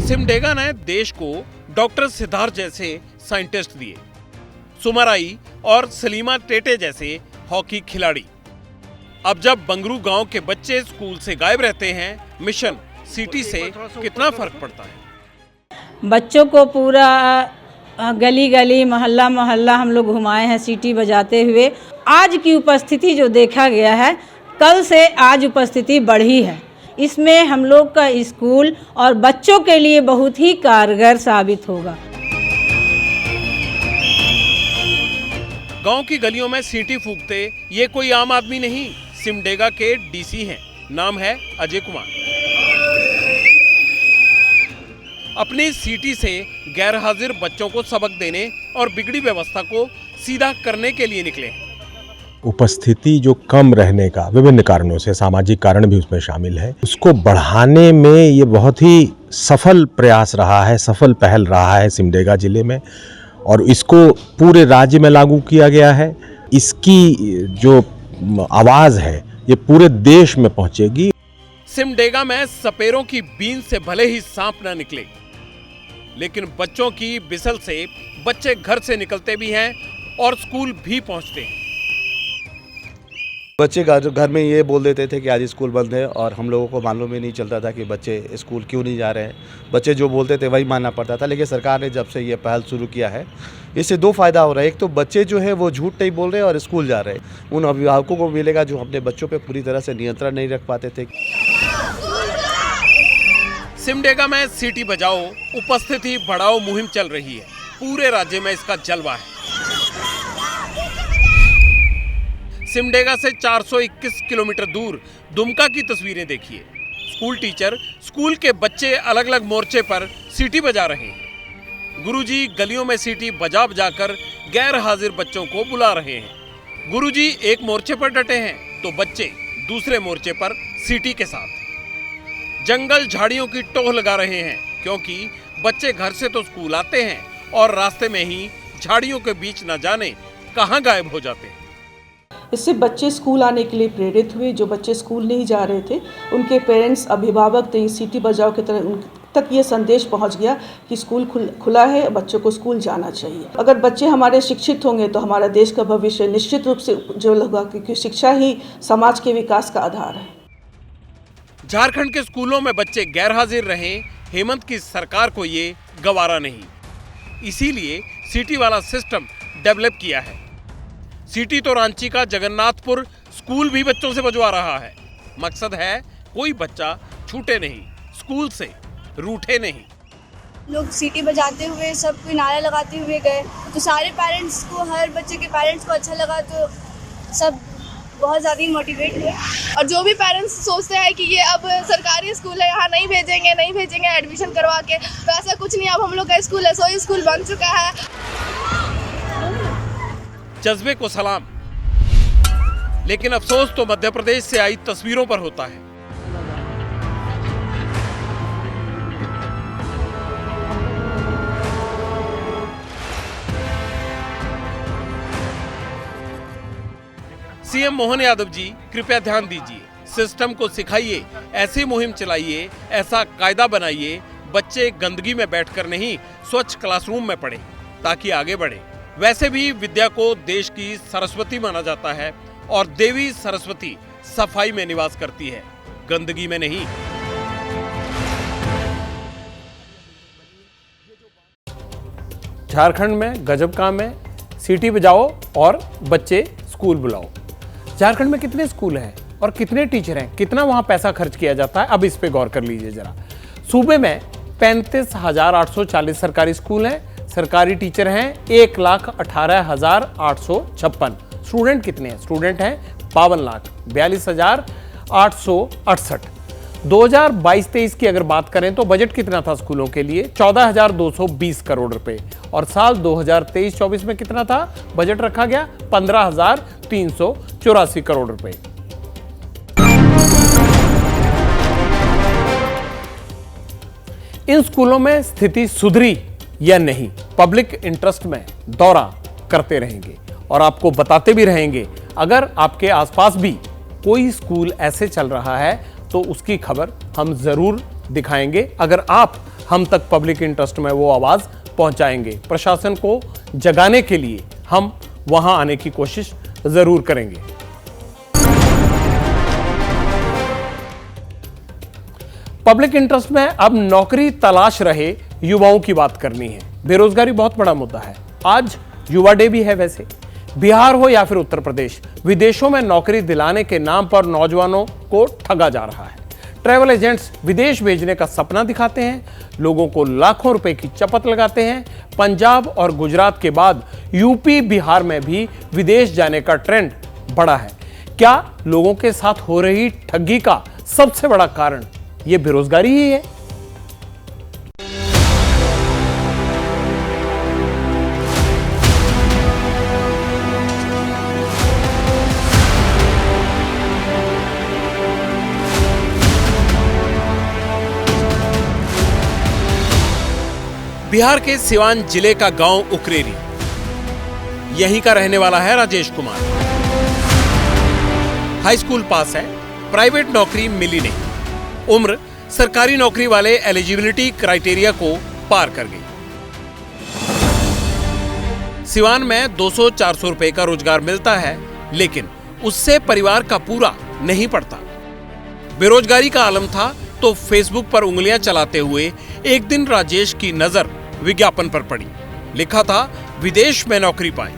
सिमडेगा ने देश को डॉक्टर सिद्धार्थ जैसे साइंटिस्ट दिए, सुमराई और सलीमा टेटे जैसे हॉकी खिलाड़ी। अब जब बंगरू गांव के बच्चे स्कूल से गायब रहते हैं, मिशन सिटी से कितना फर्क पड़ता है? बच्चों को पूरा गली गली मोहल्ला मोहल्ला हम लोग घुमाए हैं सीटी बजाते हुए। आज की उपस्थिति जो देखा गया है, कल से आज उपस्थिति बढ़ी है। इसमें हम लोग का स्कूल और बच्चों के लिए बहुत ही कारगर साबित होगा। गांव की गलियों में सीटी फूंकते ये कोई आम आदमी नहीं, सिमडेगा के डीसी हैं। नाम है अजय कुमार। अपनी सीटी से गैर हाजिर बच्चों को सबक देने और बिगड़ी व्यवस्था को सीधा करने के लिए निकले। उपस्थिति जो कम रहने का विभिन्न कारणों से, सामाजिक कारण भी उसमें शामिल है, उसको बढ़ाने में ये बहुत ही सफल प्रयास रहा है, सफल पहल रहा है सिमडेगा जिले में, और इसको पूरे राज्य में लागू किया गया है। इसकी जो आवाज़ है ये पूरे देश में पहुंचेगी। सिमडेगा में सपेरों की बीन से भले ही सांप न निकले, लेकिन बच्चों की बिसल से बच्चे घर से निकलते भी हैं और स्कूल भी पहुंचते हैं। बच्चे घर में ये बोल देते थे कि आज स्कूल बंद है और हम लोगों को मालूम ही नहीं चलता था कि बच्चे स्कूल क्यों नहीं जा रहे हैं। बच्चे जो बोलते थे वही मानना पड़ता था। लेकिन सरकार ने जब से ये पहल शुरू किया है, इससे दो फायदा हो रहा है। एक तो बच्चे जो है वो झूठ नहीं बोल रहे और स्कूल जा रहे हैं। उन अभिभावकों को मिलेगा जो अपने बच्चों पर पूरी तरह से नियंत्रण नहीं रख पाते थे। सिमडेगा में सिटी बजाओ उपस्थिति बढ़ाओ मुहिम चल रही है। पूरे राज्य में इसका जलवा है। सिमडेगा से 421 किलोमीटर दूर दुमका की तस्वीरें देखिए। स्कूल टीचर स्कूल के बच्चे अलग अलग मोर्चे पर सीटी बजा रहे हैं। गुरुजी गलियों में सीटी बजा बजाकर गैर हाजिर बच्चों को बुला रहे हैं। गुरुजी एक मोर्चे पर डटे हैं तो बच्चे दूसरे मोर्चे पर सीटी के साथ जंगल झाड़ियों की टोह लगा रहे हैं, क्योंकि बच्चे घर से तो स्कूल आते हैं और रास्ते में ही झाड़ियों के बीच न जाने कहां गायब हो जाते हैं। इससे बच्चे स्कूल आने के लिए प्रेरित हुए। जो बच्चे स्कूल नहीं जा रहे थे, उनके पेरेंट्स, अभिभावक थे, सीटी बजाओ की तरह उन तक ये संदेश पहुंच गया कि स्कूल खुला है, बच्चों को स्कूल जाना चाहिए। अगर बच्चे हमारे शिक्षित होंगे तो हमारा देश का भविष्य निश्चित रूप से उज्जवल होगा, क्योंकि शिक्षा ही समाज के विकास का आधार है। झारखंड के स्कूलों में बच्चे गैर हाजिर रहे, हेमंत की सरकार को ये गवारा नहीं। इसीलिए सिटी वाला सिस्टम डेवलप किया है। सिटी तो रांची का जगन्नाथपुर स्कूल भी बच्चों से बजवा रहा है। मकसद है कोई बच्चा छूटे नहीं, स्कूल से रूठे नहीं। लोग सीटी बजाते हुए, सब कोई नारा लगाते हुए गए, तो सारे पेरेंट्स को, हर बच्चे के पेरेंट्स को अच्छा लगा, तो सब बहुत ज़्यादा ही मोटिवेट हुए। और जो भी पेरेंट्स सोचते हैं कि ये अब सरकारी स्कूल है, यहाँ नहीं भेजेंगे एडमिशन करवा के, तो ऐसा कुछ नहीं। अब हम लोग का स्कूल है, सो स्कूल बन चुका है। जज्बे को सलाम, लेकिन अफसोस तो मध्य प्रदेश से आई तस्वीरों पर होता है। सीएम मोहन यादव जी, कृपया ध्यान दीजिए। सिस्टम को सिखाइए, ऐसी मुहिम चलाइए, ऐसा कायदा बनाइए, बच्चे गंदगी में बैठकर नहीं स्वच्छ क्लासरूम में पढ़ें, ताकि आगे बढ़े। वैसे भी विद्या को देश की सरस्वती माना जाता है और देवी सरस्वती सफाई में निवास करती है, गंदगी में नहीं। झारखंड में गजब काम है, सीटी बजाओ और बच्चे स्कूल बुलाओ। झारखंड में कितने स्कूल हैं और कितने टीचर हैं, कितना वहां पैसा खर्च किया जाता है, अब इस पे गौर कर लीजिए जरा। सूबे में 35,840 सरकारी स्कूल हैं, सरकारी टीचर हैं 1,18,856। स्टूडेंट कितने हैं? स्टूडेंट हैं 52,42,868। 2022-23 की अगर बात करें तो बजट कितना था स्कूलों के लिए? 14,220 करोड़ रुपए। और साल 2023-24 में कितना था बजट रखा गया? 15,384 करोड़ रुपए। इन स्कूलों में स्थिति सुधरी या नहीं, पब्लिक इंटरेस्ट में दौरा करते रहेंगे और आपको बताते भी रहेंगे। अगर आपके आसपास भी कोई स्कूल ऐसे चल रहा है तो उसकी खबर हम जरूर दिखाएंगे। अगर आप हम तक पब्लिक इंटरेस्ट में वो आवाज पहुंचाएंगे, प्रशासन को जगाने के लिए हम वहां आने की कोशिश जरूर करेंगे। पब्लिक इंटरेस्ट में अब नौकरी तलाश रहे युवाओं की बात करनी है। बेरोजगारी बहुत बड़ा मुद्दा है। आज युवा डे भी है। वैसे बिहार हो या फिर उत्तर प्रदेश, विदेशों में नौकरी दिलाने के नाम पर नौजवानों को ठगा जा रहा है। ट्रैवल एजेंट्स विदेश भेजने का सपना दिखाते हैं, लोगों को लाखों रुपए की चपत लगाते हैं। पंजाब और गुजरात के बाद यूपी, बिहार में भी विदेश जाने का ट्रेंड बढ़ा है। क्या लोगों के साथ हो रही ठगी का सबसे बड़ा कारण ये बेरोजगारी ही है? बिहार के सिवान जिले का गांव उकरेरी, यहीं का रहने वाला है राजेश कुमार। हाई स्कूल पास है, प्राइवेट नौकरी मिली नहीं, उम्र सरकारी नौकरी वाले एलिजिबिलिटी क्राइटेरिया को पार कर गई। सिवान में 200-400 रुपए का रोजगार मिलता है, लेकिन उससे परिवार का पूरा नहीं पड़ता। बेरोजगारी का आलम था तो फेसबुक पर उंगलियां चलाते हुए एक दिन राजेश की नजर विज्ञापन पर पड़ी। लिखा था विदेश में नौकरी पाएं।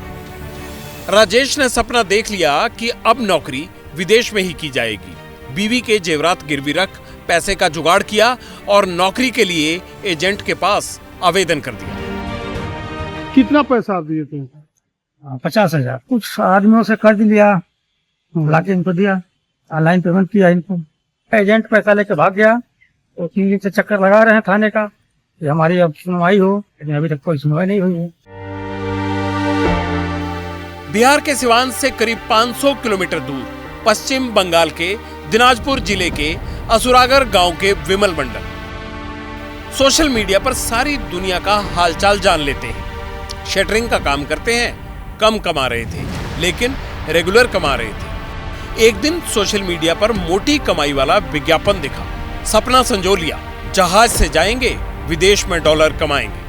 राजेश ने सपना देख लिया कि अब नौकरी विदेश में ही की जाएगी। बीवी के जेवरात गिरवी रख पैसे का जुगाड़ किया और नौकरी के लिए एजेंट के पास आवेदन कर दिया। कितना पैसा दिए थे? 50,000। कुछ आदमियों से कर्ज लिया, लाके इनको दिया, ऑनलाइन पेमेंट किया इनको। एजेंट पैसा लेके भाग गया। तो 3 दिन से चक्कर लगा रहे हैं थाने का कि हमारी अब सुनवाई हो, लेकिन अभी तक कोई सुनवाई नहीं हुई है। बिहार के सिवान से करीब 500 किलोमीटर दूर पश्चिम बंगाल के दिनाजपुर जिले के असुरागर गांव के विमल मंडल सोशल मीडिया पर सारी दुनिया का हालचाल जान लेते हैं। शटरिंग का काम करते हैं, कम कमा रहे थे लेकिन रेगुलर कमा रहे थे। एक दिन सोशल मीडिया पर मोटी कमाई वाला विज्ञापन दिखा। सपना संजो लिया, जहाज से जाएंगे, विदेश में डॉलर कमाएंगे।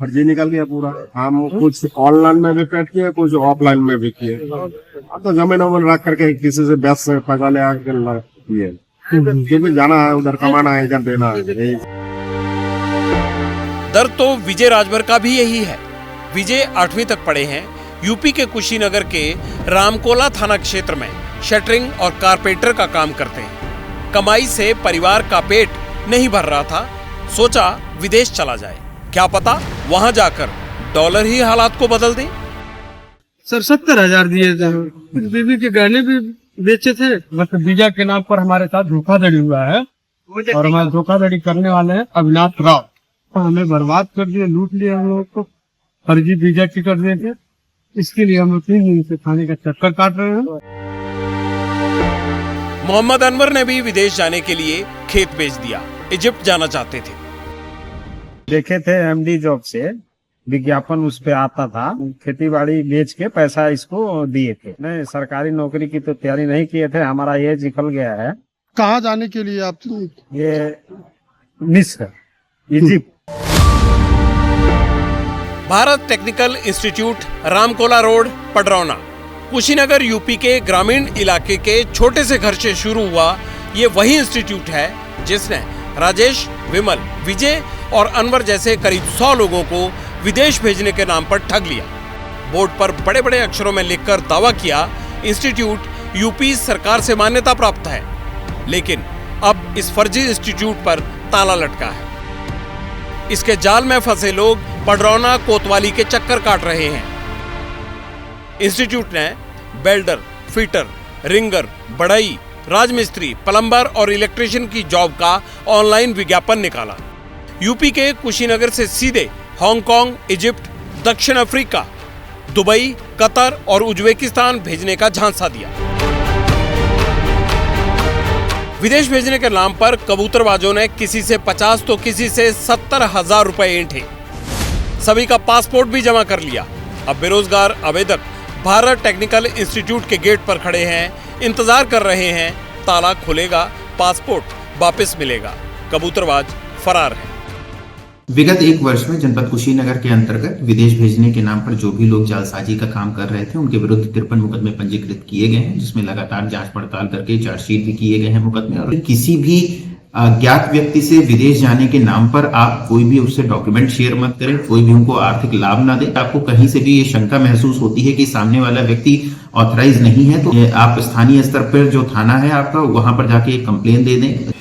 फर्जी निकल गया पूरा। हम कुछ ऑनलाइन में भी पेड किए, कुछ ऑफलाइन में भी किए। तो जमीन वमीन रख करके किसी से बेच से पैसा ले आकर किए, क्योंकि जाना है उधर, कमाना है, इधर देना है। दर्द तो विजय राजभर का भी यही है। विजय 8वीं तक पढ़े हैं। यूपी के कुशीनगर के रामकोला थाना क्षेत्र में शटरिंग और कारपेंटर का काम करते हैं। कमाई से परिवार का पेट नहीं भर रहा था। सोचा विदेश चला जाए, क्या पता वहां जाकर डॉलर ही हालात को बदल दे। सर 70,000 दिए थे। कुछ बीवी के गहने भी बेचे थे। मतलब वीजा के नाम पर हमारे साथ धोखाधड़ी हुआ है और हमारे धोखाधड़ी करने वाले हैं अविनाश राव। हमें बर्बाद कर दिए, लूट लिया हम लोग को। फर्जी वीजा टिकट दे के, इसके लिए हम लोग 3 दिन से थाने का चक्कर काट रहे हैं। मोहम्मद अनवर ने भी विदेश जाने के लिए खेत बेच दिया। इजिप्ट जाना चाहते थे। देखे थे एमडी जॉब से विज्ञापन उस पे आता था, खेती बाड़ी बेच के पैसा इसको दिए थे। नहीं, सरकारी नौकरी की तो तैयारी नहीं किए थे। हमारा एज निकल गया है। कहाँ जाने के लिए आप? ये मिस्र, Egypt. Bharat technical institute, Ramkola road, Padrauna. Kushinagar UP के ग्रामीण इलाके के छोटे से घर से शुरू हुआ ये वही इंस्टीट्यूट है जिसने राजेश, विमल, विजय और अनवर जैसे करीब 100 लोगों को विदेश भेजने के नाम पर ठग लिया। बोर्ड पर बड़े बड़े अक्षरों में लिखकर दावा किया इंस्टीट्यूट यूपी सरकार से मान्यता प्राप्त है। लेकिन अब इस फर्जी इंस्टीट्यूट पर ताला लटका है। इसके जाल में फंसे लोग पडरौना कोतवाली के चक्कर काट रहे हैं। इंस्टीट्यूट ने बेल्डर, फिटर, रिंगर, बढ़ई, राजमिस्त्री, प्लम्बर और इलेक्ट्रिशियन की जॉब का ऑनलाइन विज्ञापन निकाला। यूपी के कुशीनगर से सीधे हांगकांग, इजिप्ट, दक्षिण अफ्रीका, दुबई, कतर और उज्बेकिस्तान भेजने का झांसा दिया। विदेश भेजने के नाम पर कबूतरबाजों ने किसी से 50 तो किसी से 70,000 रुपए ऐंठे। सभी का पासपोर्ट भी जमा कर लिया। अब बेरोजगार आवेदक भारत टेक्निकल इंस्टीट्यूट के गेट पर खड़े हैं, इंतजार कर रहे हैं ताला खुलेगा, पासपोर्ट वापस मिलेगा। कबूतरबाज फरार है। विगत 1 वर्ष में जनपद कुशीनगर के अंतर्गत विदेश भेजने के नाम पर जो भी लोग जालसाजी का काम कर रहे थे उनके विरुद्ध 53 मुकदमे पंजीकृत किए गए हैं, जिसमें लगातार जांच पड़ताल करके चार्जशीट भी किए गए हैं मुकदमे। और किसी भी अज्ञात व्यक्ति से विदेश जाने के नाम पर आप कोई भी उससे डॉक्यूमेंट शेयर मत करें, कोई भी उनको आर्थिक लाभ ना दे। आपको कहीं से भी ये शंका महसूस होती है कि सामने वाला व्यक्ति ऑथराइज नहीं है तो आप स्थानीय स्तर पर जो थाना है आपका वहां पर जाके एक कंप्लेन दे दें।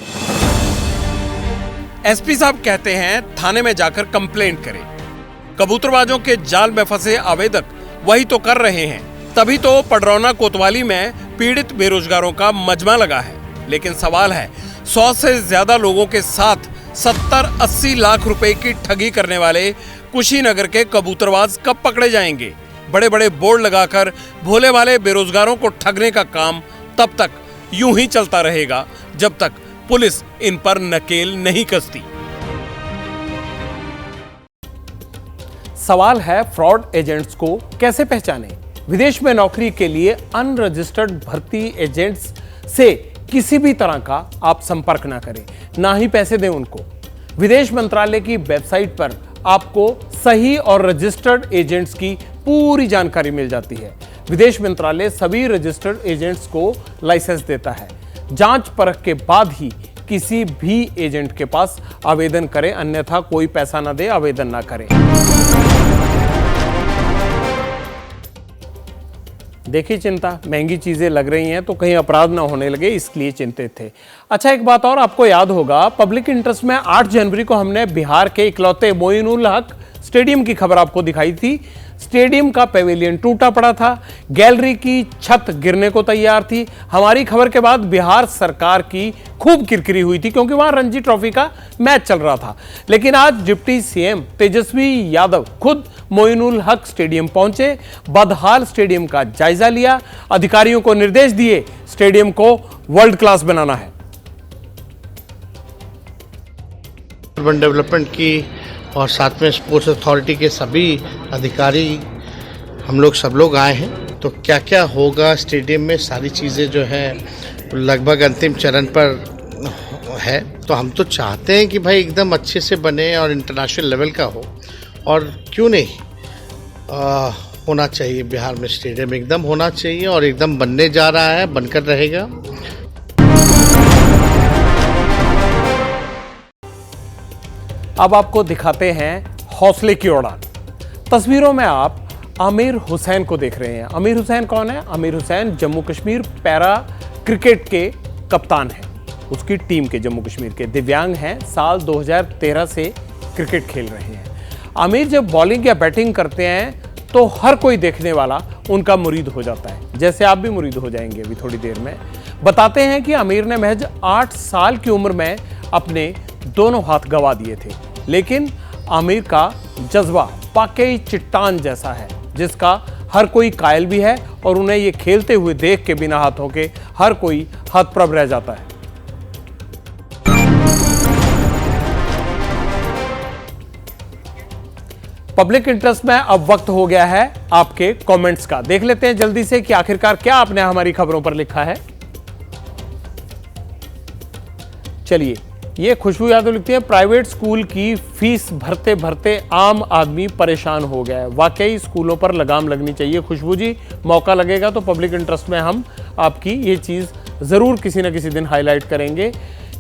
एसपी साहब कहते हैं थाने में जाकर कंप्लेंट करें। कबूतरबाजों के जाल में फंसे आवेदक वही तो कर रहे हैं। तभी तो पडरौना कोतवाली में पीड़ित बेरोजगारों का मजमा लगा है। लेकिन सवाल है 100 से ज्यादा लोगों के साथ 70-80 लाख रुपए की ठगी करने वाले कुशीनगर के कबूतरबाज कब पकड़े जाएंगे? बड़े बड़े बोर्ड लगाकर भोले भाले बेरोजगारों को ठगने का काम तब तक यूं ही चलता रहेगा जब तक पुलिस इन पर नकेल नहीं कसती। सवाल है फ्रॉड एजेंट्स को कैसे पहचानें? विदेश में नौकरी के लिए अनरजिस्टर्ड भर्ती एजेंट्स से किसी भी तरह का आप संपर्क ना करें, ना ही पैसे दें उनको। विदेश मंत्रालय की वेबसाइट पर आपको सही और रजिस्टर्ड एजेंट्स की पूरी जानकारी मिल जाती है। विदेश मंत्रालय सभी रजिस्टर्ड एजेंट्स को लाइसेंस देता है। जांच परख के बाद ही किसी भी एजेंट के पास आवेदन करें, अन्यथा कोई पैसा ना दे, आवेदन ना करें। देखिए चिंता, महंगी चीजें लग रही हैं तो कहीं अपराध ना होने लगे, इसलिए चिंतित थे। अच्छा, एक बात और आपको याद होगा, पब्लिक इंटरेस्ट में 8 जनवरी को हमने बिहार के इकलौते मोइनुल हक स्टेडियम की खबर आपको दिखाई थी। स्टेडियम का पेविलियन टूटा पड़ा था, गैलरी की छत गिरने को तैयार थी। हमारी खबर के बाद बिहार सरकार की खूब किरकिरी हुई थी, क्योंकि वहां रणजी ट्रॉफी का मैच चल रहा था। लेकिन आज डिप्टी सीएम तेजस्वी यादव खुद मोइनुल हक स्टेडियम पहुंचे, बदहाल स्टेडियम का जायजा लिया, अधिकारियों को निर्देश दिए स्टेडियम को वर्ल्ड क्लास बनाना है। अर्बन डेवलपमेंट की और साथ में स्पोर्ट्स अथॉरिटी के सभी अधिकारी हम लोग सब लोग आए हैं। तो क्या क्या होगा स्टेडियम में, सारी चीज़ें जो है लगभग अंतिम चरण पर है। तो हम तो चाहते हैं कि भाई एकदम अच्छे से बने और इंटरनेशनल लेवल का हो, और क्यों नहीं होना चाहिए। बिहार में स्टेडियम एकदम होना चाहिए और एकदम बनने जा रहा है, बनकर रहेगा। अब आपको दिखाते हैं हौसले की उड़ान। तस्वीरों में आप आमिर हुसैन को देख रहे हैं। आमिर हुसैन कौन है? आमिर हुसैन जम्मू कश्मीर पैरा क्रिकेट के कप्तान हैं, उसकी टीम के, जम्मू कश्मीर के। दिव्यांग हैं, साल 2013 से क्रिकेट खेल रहे हैं। आमिर जब बॉलिंग या बैटिंग करते हैं तो हर कोई देखने वाला उनका मुरीद हो जाता है, जैसे आप भी मुरीद हो जाएंगे अभी थोड़ी देर में। बताते हैं कि आमिर ने महज 8 साल की उम्र में अपने दोनों हाथ गंवा दिए थे, लेकिन आमिर का जज्बा वाकई चट्टान जैसा है, जिसका हर कोई कायल भी है, और उन्हें ये खेलते हुए देख के बिना हाथों के हर कोई हतप्रभ रह जाता है। पब्लिक इंटरेस्ट में अब वक्त हो गया है आपके कमेंट्स का। देख लेते हैं जल्दी से कि आखिरकार क्या आपने हमारी खबरों पर लिखा है। चलिए, ये खुशबू यादव लिखती है, प्राइवेट स्कूल की फीस भरते भरते आम आदमी परेशान हो गया है। वाकई स्कूलों पर लगाम लगनी चाहिए। खुशबू जी, मौका लगेगा तो पब्लिक इंटरेस्ट में हम आपकी ये चीज़ ज़रूर किसी न किसी दिन हाईलाइट करेंगे।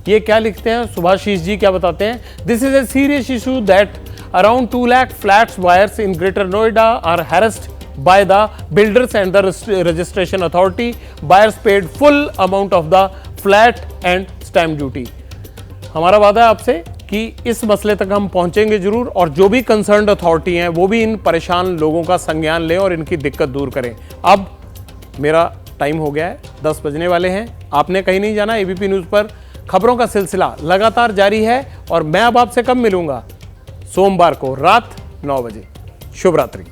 ये क्या लिखते हैं सुभाषीष जी, क्या बताते हैं? This is a serious issue that around 2 lakh flats buyers in Greater Noida are harassed by the builders and the registration authority. Buyers paid full amount of the flat and stamp duty. हमारा वादा है आपसे कि इस मसले तक हम पहुंचेंगे जरूर, और जो भी कंसर्न्ड अथॉरिटी हैं वो भी इन परेशान लोगों का संज्ञान लें और इनकी दिक्कत दूर करें। अब मेरा टाइम हो गया है, 10 बजने वाले हैं। आपने कहीं नहीं जाना। एबीपी न्यूज़ पर खबरों का सिलसिला लगातार जारी है, और मैं अब आपसे कब मिलूंगा? सोमवार को रात 9 बजे। शुभ रात्रि।